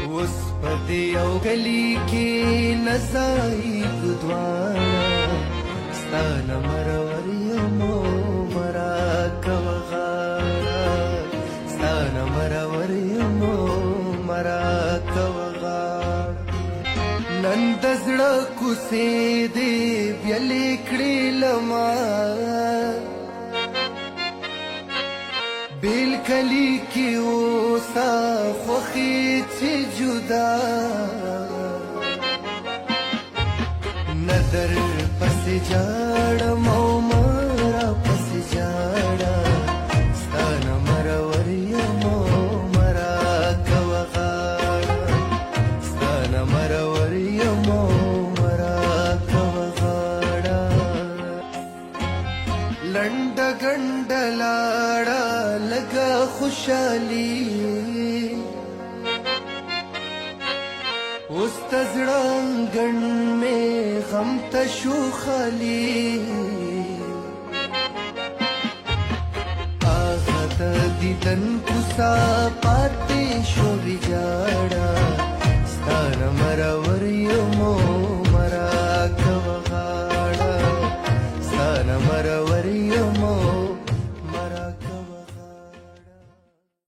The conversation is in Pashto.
اوس په دې یو گلی کې نځای ګدواړه ستا نه مرور یمو مراکوه غاړه ستا نه مرور یمو مراکوه غاړه نن د زړه کوڅې دې بیلې کړې له ما بیل کلی کی اوسا خوخی چی جدا ندر پس جاڑم او مرا پس جاڑا ستان مرور یمو مرا کوا غاڑا ستان مرور یمو مرا کوا غاڑا لنڈ گنڈ لاڑا لگا خوشحالی اوس د زړه انګڼ مې غم ته شو خالي هغه د دیدن کوڅه پاتې شو ویجاړه